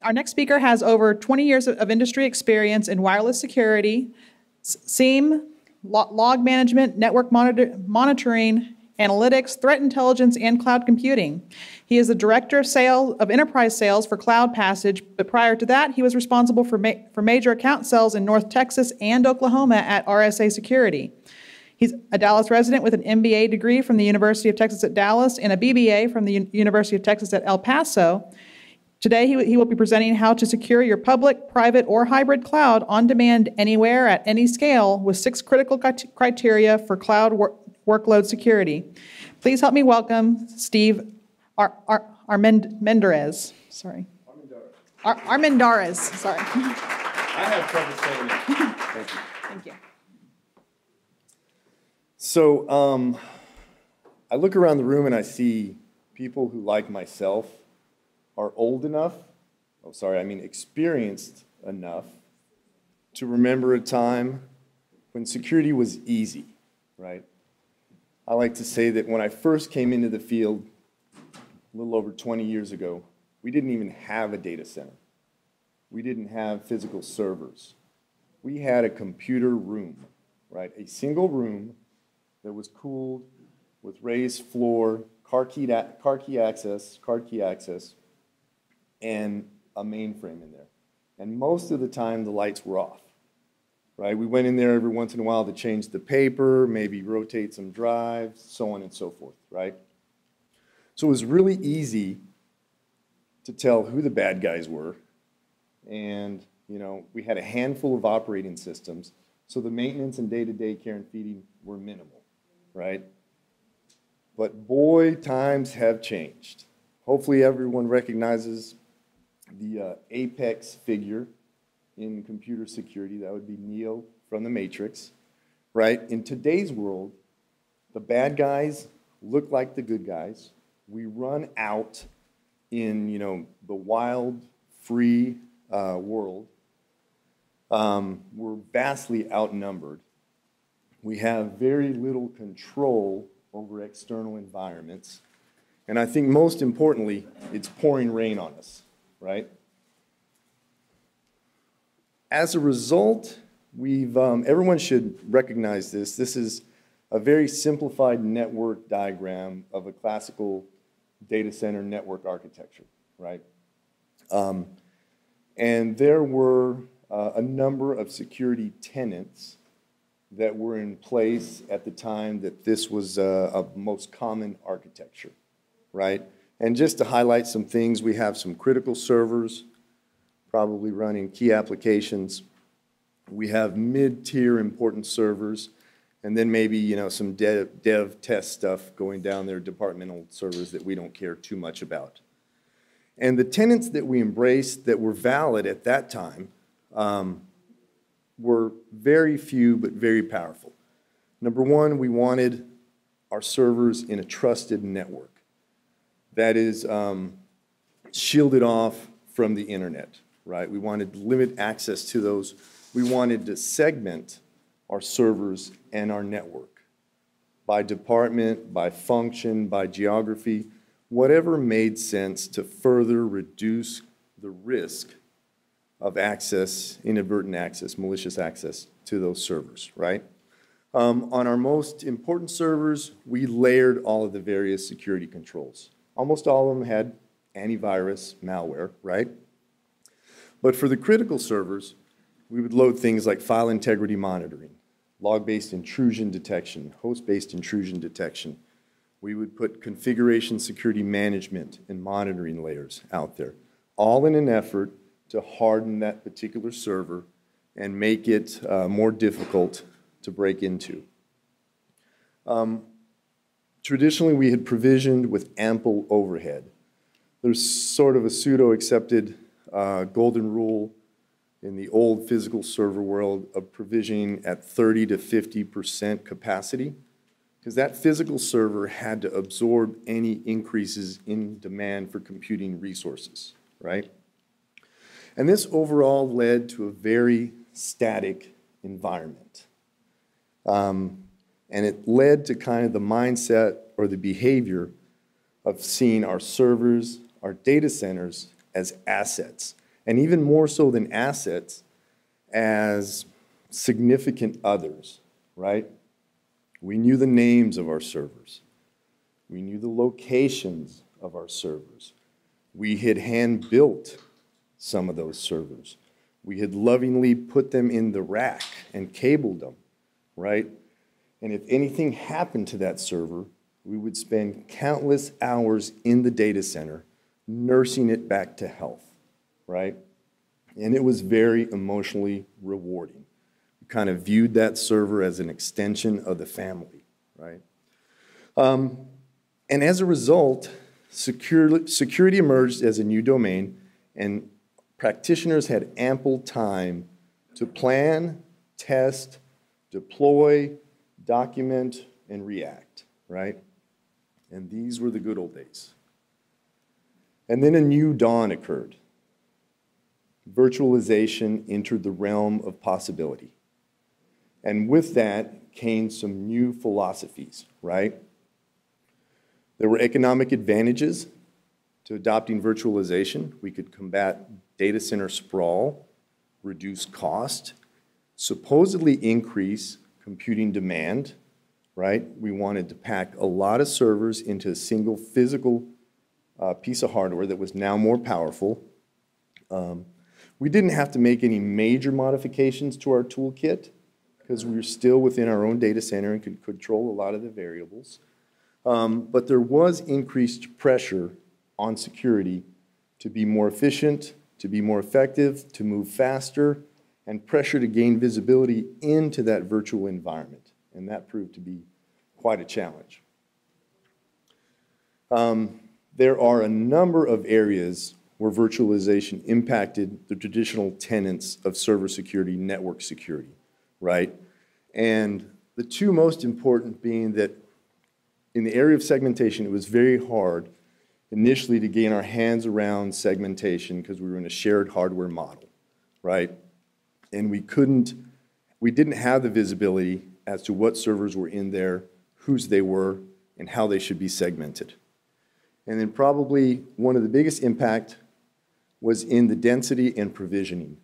Our next speaker has over 20 years of industry experience in wireless security, SIEM, log management, network monitoring, analytics, threat intelligence, and cloud computing. He is the director of enterprise sales for CloudPassage, but prior to that, he was responsible for major account sales in North Texas and Oklahoma at RSA Security. He's a Dallas resident with an MBA degree from the University of Texas at Dallas and a BBA from the University of Texas at El Paso. Today, he will be presenting how to secure your public, private, or hybrid cloud on demand anywhere at any scale with 6 critical criteria for cloud workload security. Please help me welcome Steve Armendariz. Sorry. Armendariz. Sorry. I have trouble saying it. Thank you. Thank you. So I look around the room and I see people who, like myself, are old enough, experienced enough to remember a time when security was easy, right? I like to say that when I first came into the field a little over 20 years ago, we didn't even have a data center. We didn't have physical servers. We had a computer room, right? A single room that was cooled with raised floor, card key access, and a mainframe in there. And most of the time, the lights were off, right? We went in there every once in a while to change the paper, maybe rotate some drives, so on and so forth, right? So it was really easy to tell who the bad guys were. And, you know, we had a handful of operating systems, so the maintenance and day-to-day care and feeding were minimal, right? But boy, times have changed. Hopefully everyone recognizes the apex figure in computer security. That would be Neo from the Matrix, right? In today's world, the bad guys look like the good guys. We run out in, you know, the wild, free world. We're vastly outnumbered. We have very little control over external environments. And I think most importantly, it's pouring rain on us, right? As a result, everyone should recognize this. This is a very simplified network diagram of a classical data center network architecture, right? And there were a number of security tenants that were in place at the time that this was a most common architecture, right? And just to highlight some things, we have some critical servers, probably running key applications. We have mid-tier important servers, and then maybe, you know, some dev test stuff going down there, departmental servers that we don't care too much about. And the tenets that we embraced that were valid at that time were very few but very powerful. Number one, we wanted our servers in a trusted network that is shielded off from the internet, right? We wanted to limit access to those. We wanted to segment our servers and our network by department, by function, by geography, whatever made sense to further reduce the risk of access, inadvertent access, malicious access to those servers, right? On our most important servers, we layered all of the various security controls. Almost all of them had antivirus, malware, right? But for the critical servers, we would load things like file integrity monitoring, log-based intrusion detection, host-based intrusion detection. We would put configuration security management and monitoring layers out there, all in an effort to harden that particular server and make it more difficult to break into. Traditionally, we had provisioned with ample overhead. There's sort of a pseudo-accepted golden rule in the old physical server world of provisioning at 30 to 50% capacity, because that physical server had to absorb any increases in demand for computing resources, right? And this overall led to a very static environment. And it led to kind of the mindset or the behavior of seeing our servers, our data centers as assets. and even more so than assets, as significant others, right? We knew the names of our servers. We knew the locations of our servers. We had hand-built some of those servers. We had lovingly put them in the rack and cabled them, right? And if anything happened to that server, we would spend countless hours in the data center nursing it back to health, right? And it was very emotionally rewarding. We kind of viewed that server as an extension of the family, right? And as a result, security emerged as a new domain, and practitioners had ample time to plan, test, deploy, document, and react, right? And these were the good old days. And then a new dawn occurred. Virtualization entered the realm of possibility. And with that came some new philosophies, right? There were economic advantages to adopting virtualization. We could combat data center sprawl, reduce cost, supposedly increase computing demand, right? We wanted to pack a lot of servers into a single physical piece of hardware that was now more powerful. We didn't have to make any major modifications to our toolkit because we were still within our own data center and could control a lot of the variables. But there was increased pressure on security to be more efficient, to be more effective, to move faster, and pressure to gain visibility into that virtual environment. And that proved to be quite a challenge. There are a number of areas where virtualization impacted the traditional tenets of server security, network security, right? And the two most important being that in the area of segmentation, it was very hard initially to gain our hands around segmentation because we were in a shared hardware model, right? And we didn't have the visibility as to what servers were in there, whose they were, and how they should be segmented. And then probably one of the biggest impact was in the density and provisioning.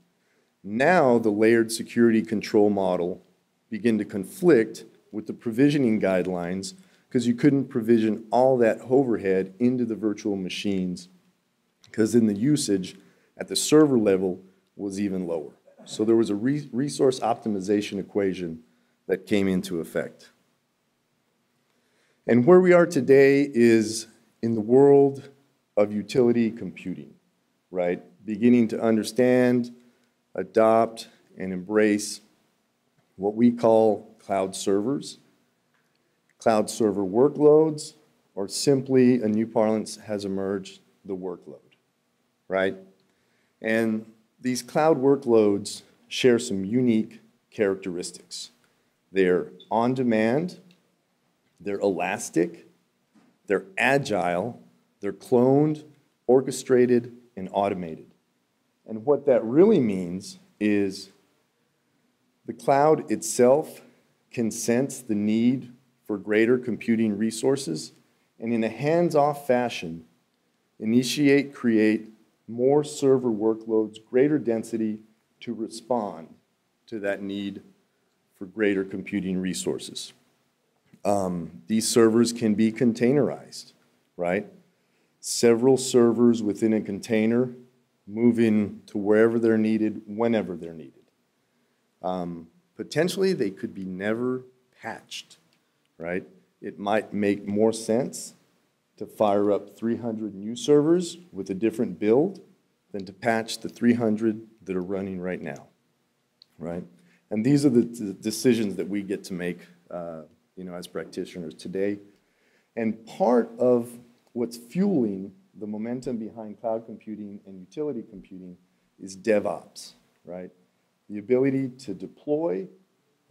Now the layered security control model began to conflict with the provisioning guidelines because you couldn't provision all that overhead into the virtual machines because then the usage at the server level was even lower. So there was a resource optimization equation that came into effect. And where we are today is in the world of utility computing, right? Beginning to understand, adopt, and embrace what we call cloud servers, cloud server workloads, or simply a new parlance has emerged, the workload, right? And these cloud workloads share some unique characteristics. They're on demand, they're elastic, they're agile, they're cloned, orchestrated, and automated. And what that really means is the cloud itself can sense the need for greater computing resources and in a hands-off fashion initiate, create more server workloads, greater density to respond to that need for greater computing resources. These servers can be containerized, right? Several servers within a container moving to wherever they're needed, whenever they're needed. Potentially, they could be never patched, right? It might make more sense to fire up 300 new servers with a different build than to patch the 300 that are running right now, right? And these are the decisions that we get to make as practitioners today. And part of what's fueling the momentum behind cloud computing and utility computing is DevOps, right? The ability to deploy,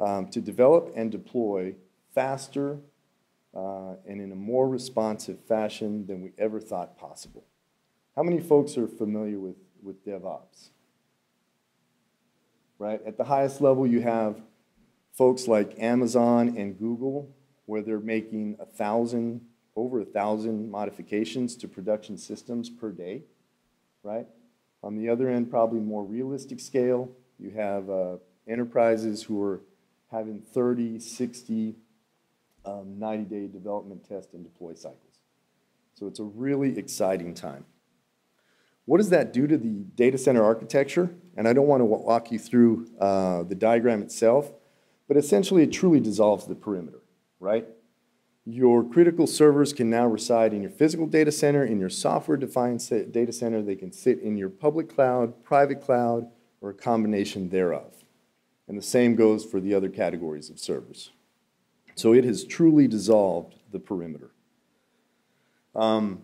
to develop and deploy faster and in a more responsive fashion than we ever thought possible. How many folks are familiar with DevOps? Right? At the highest level, you have folks like Amazon and Google, where they're making over 1,000 modifications to production systems per day, right? On the other end, probably more realistic scale, you have enterprises who are having 30, 60, 90-day development test and deploy cycles. So it's a really exciting time. What does that do to the data center architecture? And I don't want to walk you through the diagram itself, but essentially it truly dissolves the perimeter, right? Your critical servers can now reside in your physical data center, in your software-defined data center. They can sit in your public cloud, private cloud, or a combination thereof. And the same goes for the other categories of servers. So it has truly dissolved the perimeter. And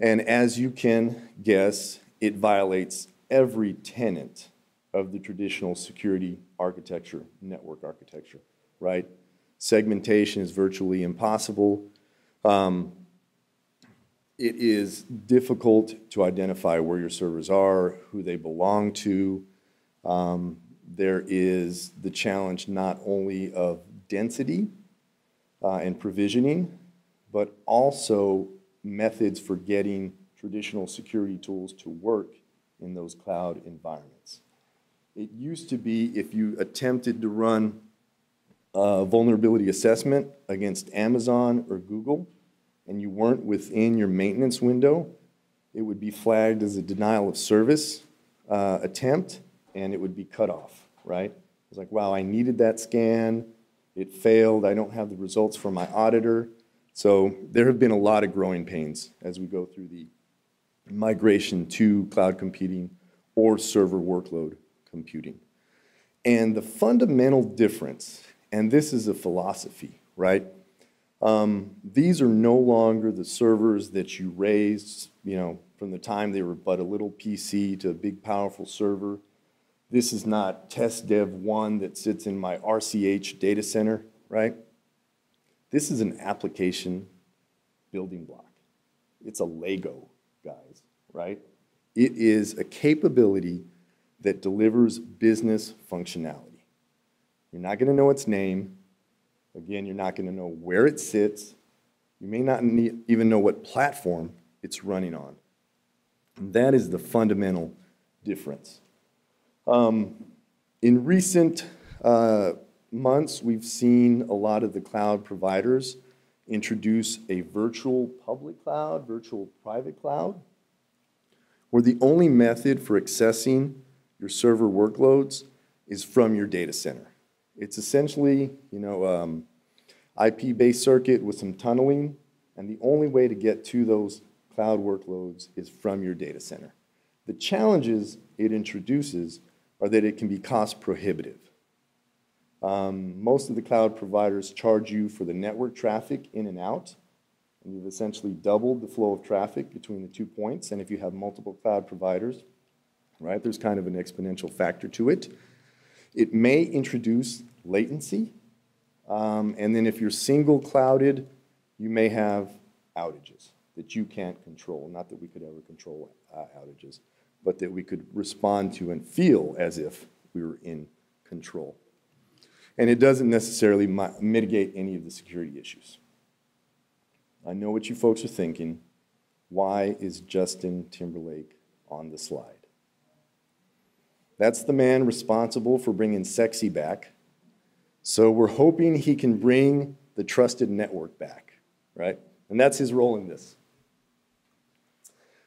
as you can guess, it violates every tenet of the traditional security architecture, network architecture, right? Segmentation is virtually impossible. It is difficult to identify where your servers are, who they belong to. There is the challenge not only of density and provisioning, but also methods for getting traditional security tools to work in those cloud environments. It used to be if you attempted to run a vulnerability assessment against Amazon or Google and you weren't within your maintenance window, it would be flagged as a denial of service attempt and it would be cut off, right? It's like, wow, I needed that scan, it failed, I don't have the results from my auditor. So there have been a lot of growing pains as we go through the migration to cloud computing or server workload computing. And the fundamental difference, and this is a philosophy, right? These are no longer the servers that you raised, from the time they were but a little PC to a big powerful server. This is not test dev 1 that sits in my RCH data center, right? This is an application building block. It's a Lego, guys, right? It is a capability that delivers business functionality. You're not going to know its name. Again, you're not going to know where it sits. You may not even know what platform it's running on. And that is the fundamental difference. In recent months, we've seen a lot of the cloud providers introduce a virtual public cloud, virtual private cloud, where the only method for accessing your server workloads is from your data center. It's essentially, IP-based circuit with some tunneling, and the only way to get to those cloud workloads is from your data center. The challenges it introduces are that it can be cost prohibitive. Most of the cloud providers charge you for the network traffic in and out, and you've essentially doubled the flow of traffic between the 2 points. And if you have multiple cloud providers, right, there's kind of an exponential factor to it. It may introduce latency, and then if you're single clouded, you may have outages that you can't control. Not that we could ever control outages, but that we could respond to and feel as if we were in control. And it doesn't necessarily mitigate any of the security issues. I know what you folks are thinking. Why is Justin Timberlake on the slide? That's the man responsible for bringing sexy back. So we're hoping he can bring the trusted network back, right? And that's his role in this.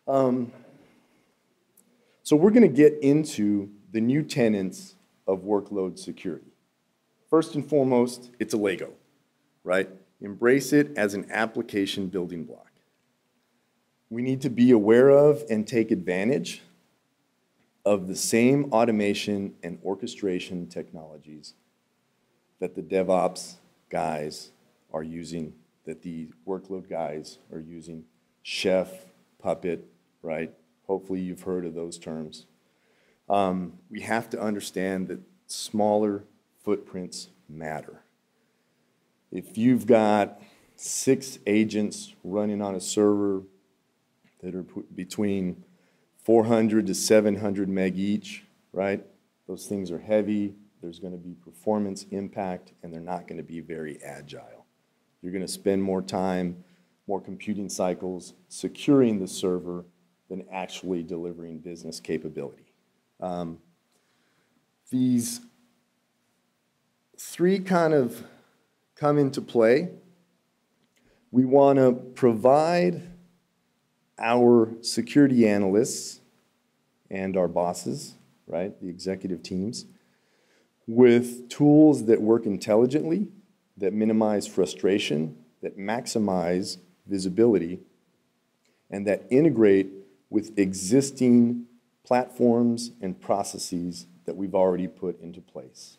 So we're going to get into the new tenets of workload security. First and foremost, it's a Lego, right? Embrace it as an application building block. We need to be aware of and take advantage of the same automation and orchestration technologies that the DevOps guys are using, that the workload guys are using. Chef, Puppet, right? Hopefully you've heard of those terms. We have to understand that smaller footprints matter. If you've got 6 agents running on a server that are between 400 to 700 meg each, right? Those things are heavy, there's going to be performance impact, and they're not going to be very agile. You're going to spend more time, more computing cycles, securing the server than actually delivering business capability. These three kind of come into play. We want to provide our security analysts and our bosses, right, the executive teams, with tools that work intelligently, that minimize frustration, that maximize visibility, and that integrate with existing platforms and processes that we've already put into place.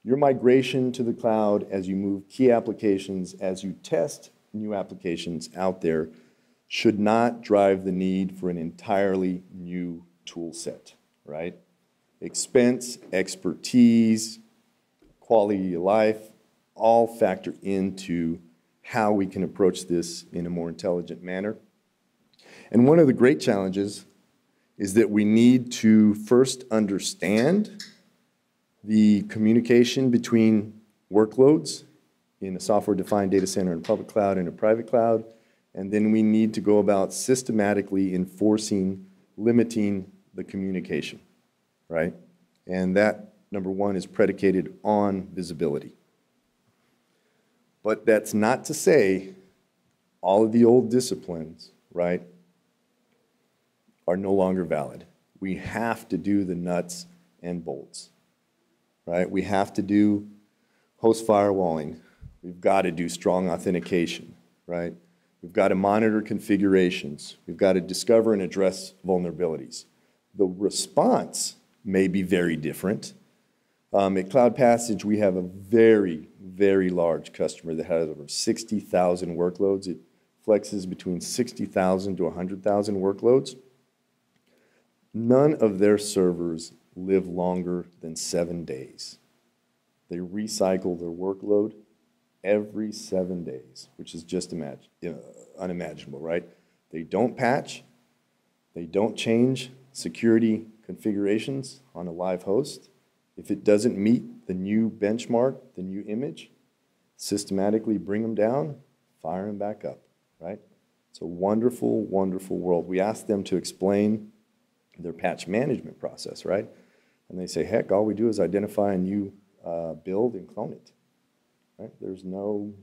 Your migration to the cloud as you move key applications, as you test new applications out there, should not drive the need for an entirely new tool set, right? Expense, expertise, quality of life, all factor into how we can approach this in a more intelligent manner. And one of the great challenges is that we need to first understand the communication between workloads in a software-defined data center in public cloud and a private cloud, and then we need to go about systematically enforcing, limiting the communication, right? And that, number one, is predicated on visibility. But that's not to say all of the old disciplines, right, are no longer valid. We have to do the nuts and bolts, right? We have to do host firewalling. We've got to do strong authentication, right? We've got to monitor configurations. We've got to discover and address vulnerabilities. The response may be very different. At CloudPassage, we have a very, very large customer that has over 60,000 workloads. It flexes between 60,000 to 100,000 workloads. None of their servers live longer than 7 days. They recycle their workload every 7 days, which is just unimaginable, right? They don't patch. They don't change security configurations on a live host. If it doesn't meet the new benchmark, the new image, systematically bring them down, fire them back up, right? It's a wonderful, wonderful world. We ask them to explain their patch management process, right? And they say, heck, all we do is identify a new build and clone it, right? There's no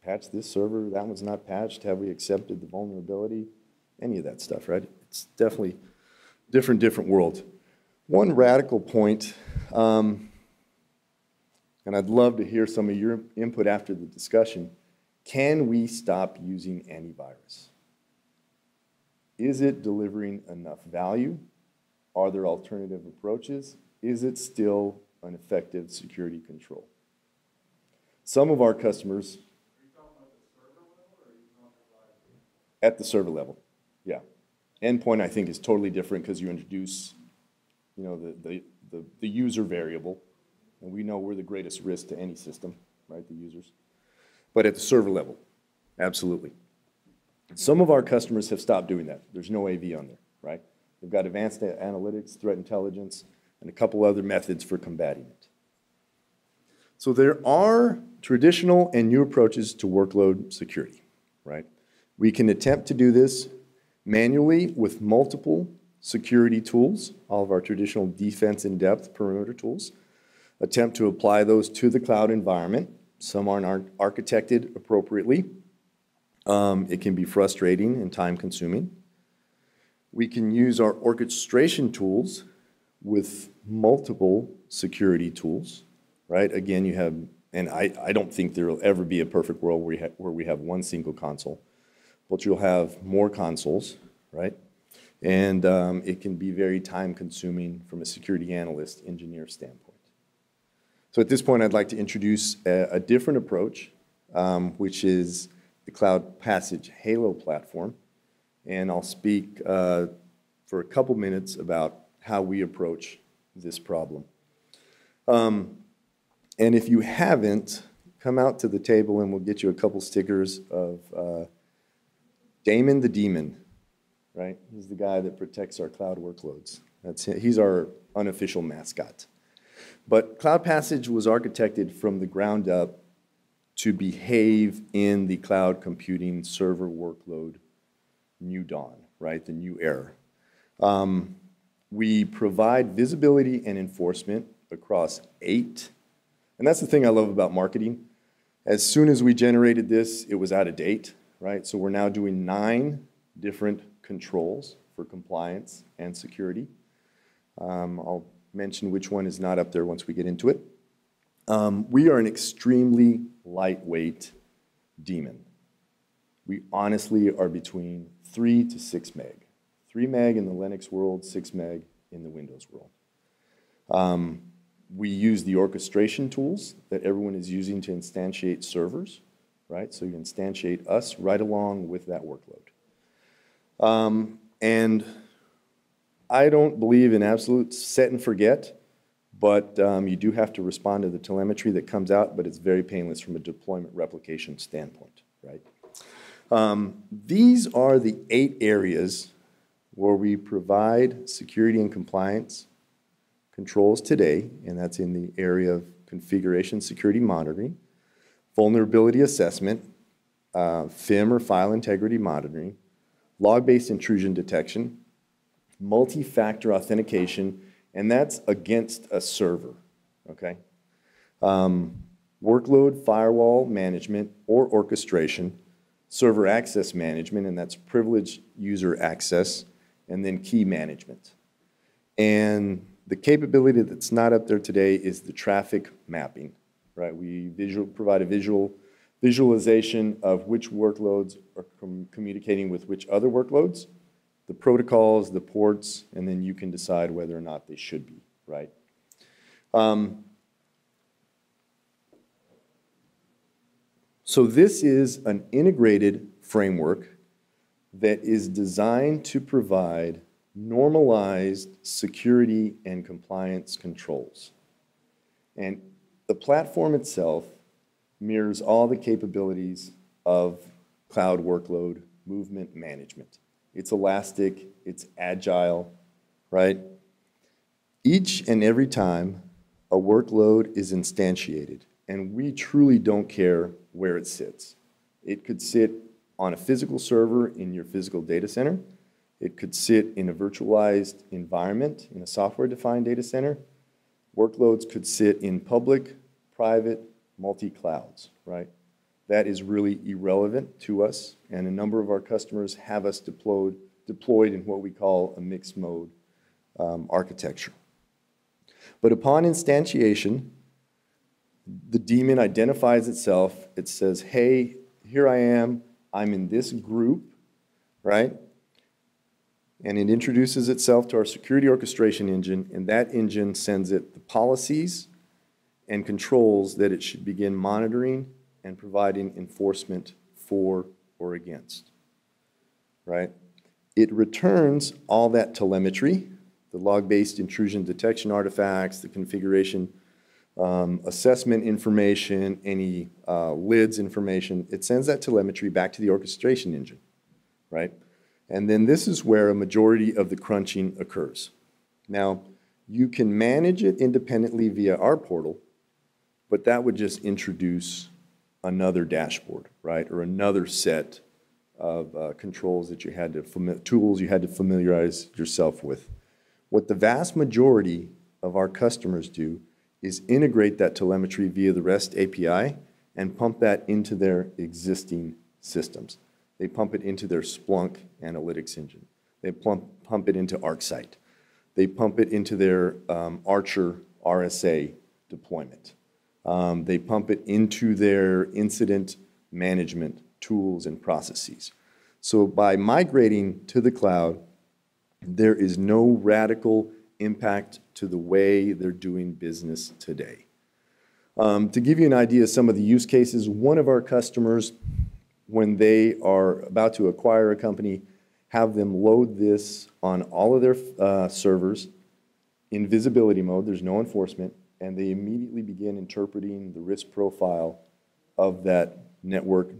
patch this server, that one's not patched, have we accepted the vulnerability, any of that stuff, right? It's definitely different world. One radical point, and I'd love to hear some of your input after the discussion, can we stop using antivirus? Is it delivering enough value? Are there alternative approaches? Is it still an effective security control? Some of our customers... Are you talking about the server level or are you talking about... At the server level, yeah. Endpoint, I think, is totally different because you introduce, you know, the user variable, and we know we're the greatest risk to any system, right, the users. But at the server level, absolutely. Some of our customers have stopped doing that. There's no AV on there, right? They've got advanced analytics, threat intelligence, and a couple other methods for combating it. So there are traditional and new approaches to workload security, right? We can attempt to do this manually with multiple security tools, all of our traditional defense in-depth perimeter tools, attempt to apply those to the cloud environment. Some aren't architected appropriately. It can be frustrating and time-consuming. We can use our orchestration tools with multiple security tools, right? Again, you have, and I don't think there will ever be a perfect world where we have one single console, but you'll have more consoles, right? And it can be very time-consuming from a security analyst, engineer standpoint. So at this point, I'd like to introduce a different approach, which is the CloudPassage Halo platform. And I'll speak for a couple minutes about how we approach this problem. And if you haven't, come out to the table and we'll get you a couple stickers of Damon the Demon, right? He's the guy that protects our cloud workloads. He's our unofficial mascot. But CloudPassage was architected from the ground up to behave in the cloud computing server workload new dawn, right, the new era. We provide visibility and enforcement across 8, and that's the thing I love about marketing. As soon as we generated this, it was out of date, right? So we're now doing 9 different controls for compliance and security. I'll mention which one is not up there once we get into it. We are an extremely lightweight daemon. We honestly are between 3 to 6 meg. 3 meg in the Linux world, 6 meg in the Windows world. We use the orchestration tools that everyone is using to instantiate servers, right? So you instantiate us right along with that workload. And I don't believe in absolute set and forget, but you do have to respond to the telemetry that comes out, but it's very painless from a deployment replication standpoint, right? These are the 8 areas where we provide security and compliance controls today, and that's in the area of configuration security monitoring, vulnerability assessment, FIM or file integrity monitoring, log-based intrusion detection, multi-factor authentication, and that's against a server, okay? Workload firewall management or orchestration, server access management, and that's privileged user access, and then key management. And the capability that's not up there today is the traffic mapping, right? We provide a visualization of which workloads are communicating with which other workloads, the protocols, the ports, and then you can decide whether or not they should be, right? So this is an integrated framework that is designed to provide normalized security and compliance controls. And the platform itself mirrors all the capabilities of cloud workload movement management. It's elastic, it's agile, right? Each and every time a workload is instantiated, and we truly don't care where it sits. It could sit on a physical server in your physical data center. It could sit in a virtualized environment in a software-defined data center. Workloads could sit in public, private, multi-clouds, right? That is really irrelevant to us, and a number of our customers have us deployed in what we call a mixed mode architecture. But upon instantiation, the daemon identifies itself. It says, hey, here I am. I'm in this group, right? And it introduces itself to our security orchestration engine, and that engine sends it the policies and controls that it should begin monitoring and providing enforcement for or against, right? It returns all that telemetry, the log-based intrusion detection artifacts, the configuration assessment information, any lids information. It sends that telemetry back to the orchestration engine, right? And then this is where a majority of the crunching occurs. Now, you can manage it independently via our portal, but that would just introduce another dashboard, right? Or another set of controls that you had to, tools you had to familiarize yourself with. What the vast majority of our customers do is integrate that telemetry via the REST API and pump that into their existing systems. They pump it into their Splunk analytics engine. They pump it into ArcSight. They pump it into their Archer RSA deployment. They pump it into their incident management tools and processes. So by migrating to the cloud, there is no radical impact to the way they're doing business today. To give you an idea of some of the use cases, one of our customers, when they are about to acquire a company, have them load this on all of their servers in visibility mode. There's no enforcement, and they immediately begin interpreting the risk profile of that network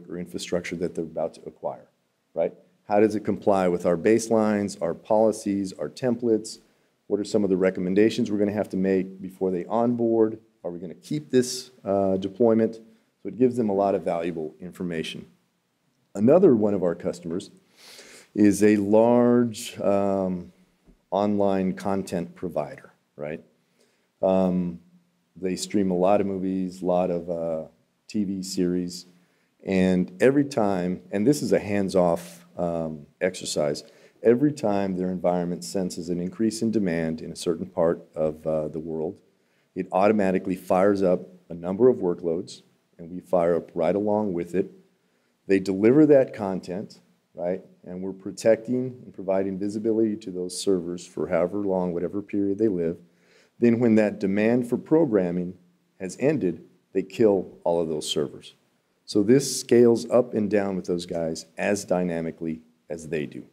or infrastructure that they're about to acquire, right? How does it comply with our baselines, our policies, our templates? What are some of the recommendations we're going to have to make before they onboard? Are we going to keep this deployment? So it gives them a lot of valuable information. Another one of our customers is a large online content provider, right? They stream a lot of movies, a lot of TV series, and every time, and this is a hands-off exercise, every time their environment senses an increase in demand in a certain part of the world, it automatically fires up a number of workloads, and we fire up right along with it. They deliver that content, right? And we're protecting and providing visibility to those servers for however long, whatever period they live. Then when that demand for programming has ended, they kill all of those servers. So this scales up and down with those guys as dynamically as they do.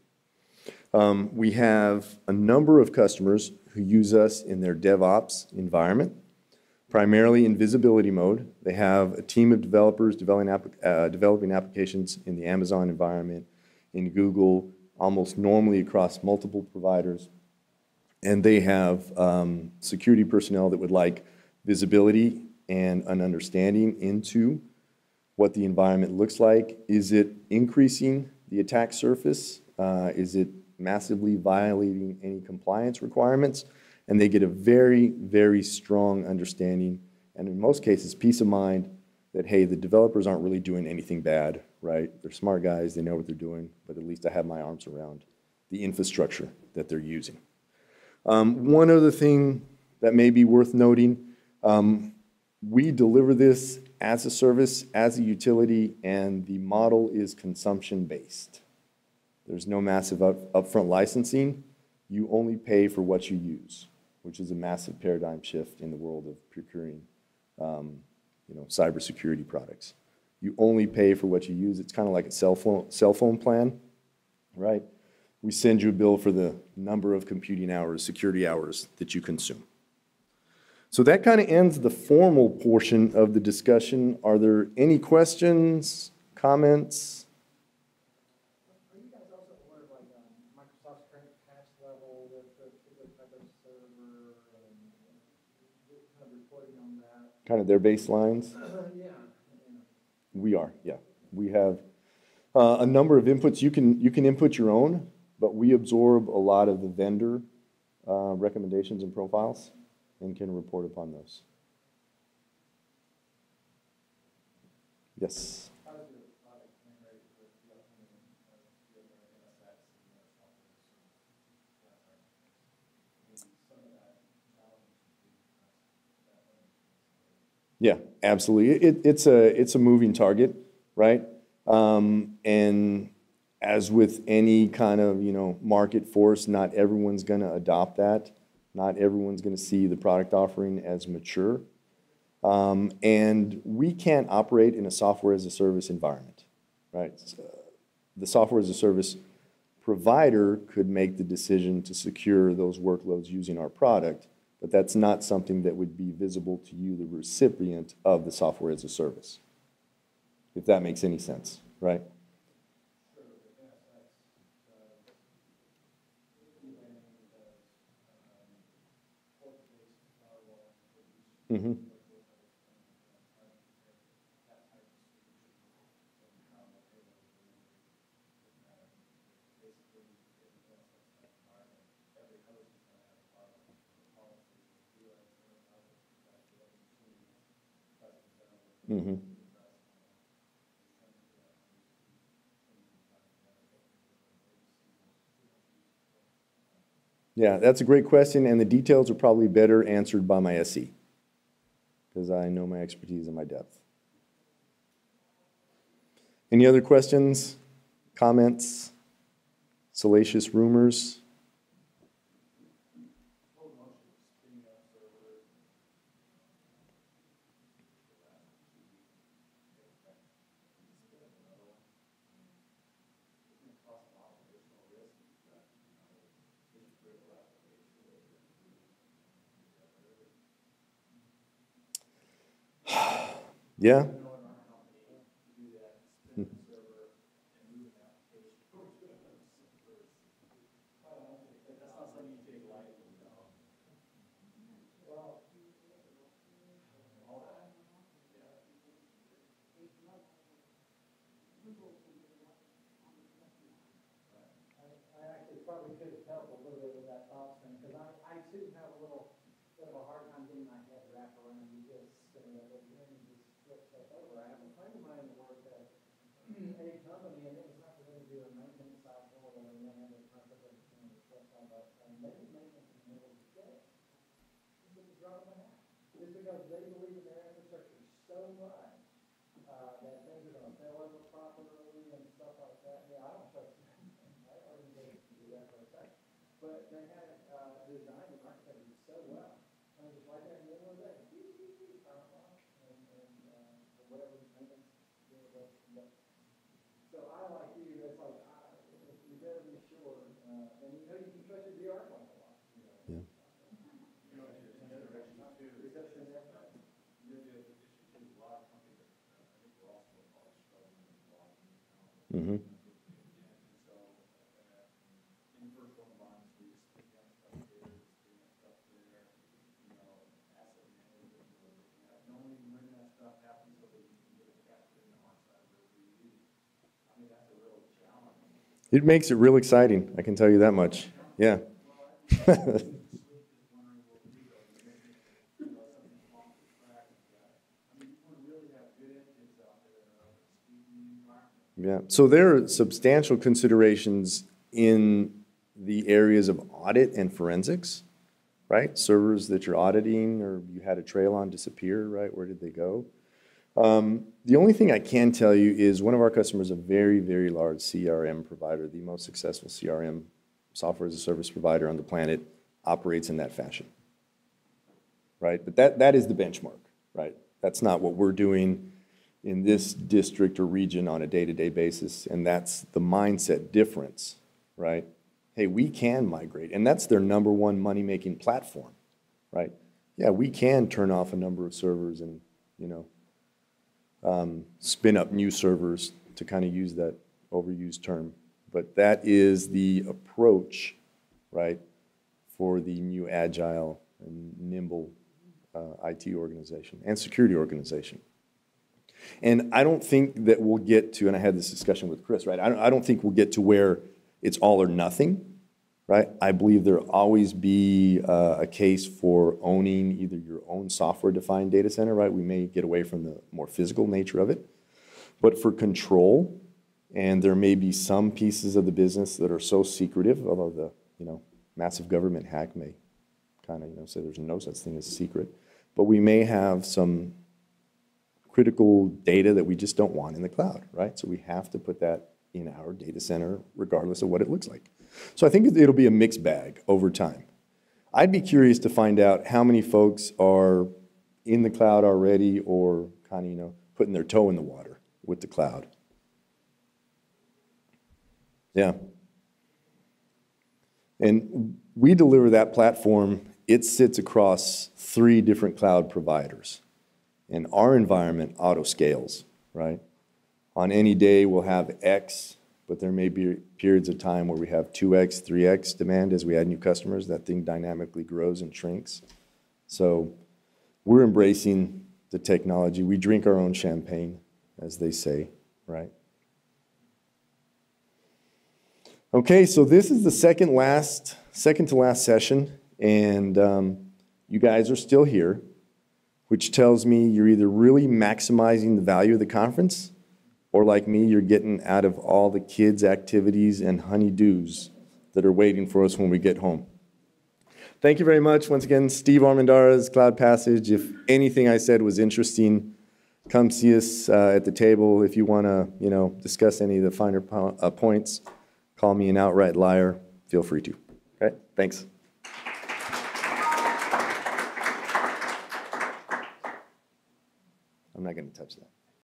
We have a number of customers who use us in their DevOps environment, primarily in visibility mode. They have a team of developers developing applications in the Amazon environment, in Google, almost normally across multiple providers. And they have security personnel that would like visibility and an understanding into what the environment looks like. Is it increasing the attack surface? Is it massively violating any compliance requirements? And they get a very, very strong understanding, and in most cases, peace of mind that, hey, the developers aren't really doing anything bad, right? They're smart guys, they know what they're doing, but at least I have my arms around the infrastructure that they're using. One other thing that may be worth noting, we deliver this as a service, as a utility, and the model is consumption-based. There's no massive upfront licensing. You only pay for what you use, which is a massive paradigm shift in the world of procuring cybersecurity products. You only pay for what you use. It's kind of like a cell phone plan, right? We send you a bill for the number of computing hours, security hours that you consume. So that kind of ends the formal portion of the discussion. Are there any questions, comments? Are you guys also aware of like Microsoft's current patch level with the particular type of server and kind of reporting on that? Kind of their baselines? Yeah. We are, yeah. We have a number of inputs. You can input your own, but we absorb a lot of the vendor recommendations and profiles and can report upon those. Yes? How does your product integrate with the upcoming NSX and some of that challenge? Yeah, absolutely. It's a moving target, right? And as with any kind of market force, not everyone's going to adopt that. Not everyone's going to see the product offering as mature. And we can't operate in a software as a service environment, right? The software as a service provider could make the decision to secure those workloads using our product, but that's not something that would be visible to you, the recipient of the software as a service, if that makes any sense, right? Mm-hmm. Mm-hmm. Yeah, that's a great question, and the details are probably better answered by my SE, because I know my expertise and my depth. Any other questions, comments, salacious rumors? Yeah. little bit of a hard time getting my head wrapped around. You just spin it over here and you just flip stuff over. I have a friend of mine that worked at a company, and it was not for them to do a maintenance cycle, and they had a concept of stuff like that. And they did maintenance in the middle of the day. This is a drop in the hat. Just because they believe in their infrastructure so much that things are going to fail over properly and stuff like that. Yeah, I don't trust them. I organization to do that for a second. But they had designed and architected so well. And just right there in the middle of the day, turn them off, and whatever maintenance. So I like you, it's like, you better be sure, and you know you can trust your VR quite a lot. Yeah. Mm-hmm. It makes it real exciting, I can tell you that much. Yeah. Yeah, so there are substantial considerations in the areas of audit and forensics, right? Servers that you're auditing or you had a trail on disappear, right? Where did they go? The only thing I can tell you is one of our customers, a very, very large CRM provider, the most successful CRM, software as a service provider on the planet, operates in that fashion, right? But that is the benchmark, right? That's not what we're doing in this district or region on a day-to-day basis, and that's the mindset difference, right? Hey, we can migrate, and that's their number one money-making platform, right? Yeah, we can turn off a number of servers and, you know, spin up new servers, to kind of use that overused term. But that is the approach, right, for the new agile and nimble IT organization and security organization. And I don't think that we'll get to, and I had this discussion with Chris, right? I don't think we'll get to where it's all or nothing, right? I believe there'll always be a case for owning either your own software-defined data center, right? We may get away from the more physical nature of it. But for control, and there may be some pieces of the business that are so secretive, although the, you know, massive government hack may kind of, you know, say there's no such thing as secret. But we may have some critical data that we just don't want in the cloud, right? So we have to put that in our data center regardless of what it looks like. So I think it'll be a mixed bag over time. I'd be curious to find out how many folks are in the cloud already or kind of, you know, putting their toe in the water with the cloud. Yeah. And we deliver that platform. It sits across 3 different cloud providers. And our environment auto-scales, right? On any day, we'll have X, but there may be periods of time where we have 2X, 3X demand as we add new customers. That thing dynamically grows and shrinks. So we're embracing the technology. We drink our own champagne, as they say, right? Okay, so this is the second to last session, and you guys are still here, which tells me you're either really maximizing the value of the conference, or like me, you're getting out of all the kids' activities and honeydews that are waiting for us when we get home. Thank you very much. Once again, Steve Armendariz, CloudPassage. If anything I said was interesting, come see us at the table. If you want to, you know, discuss any of the finer points, call me an outright liar. Feel free to. Okay, thanks. I'm not going to touch that.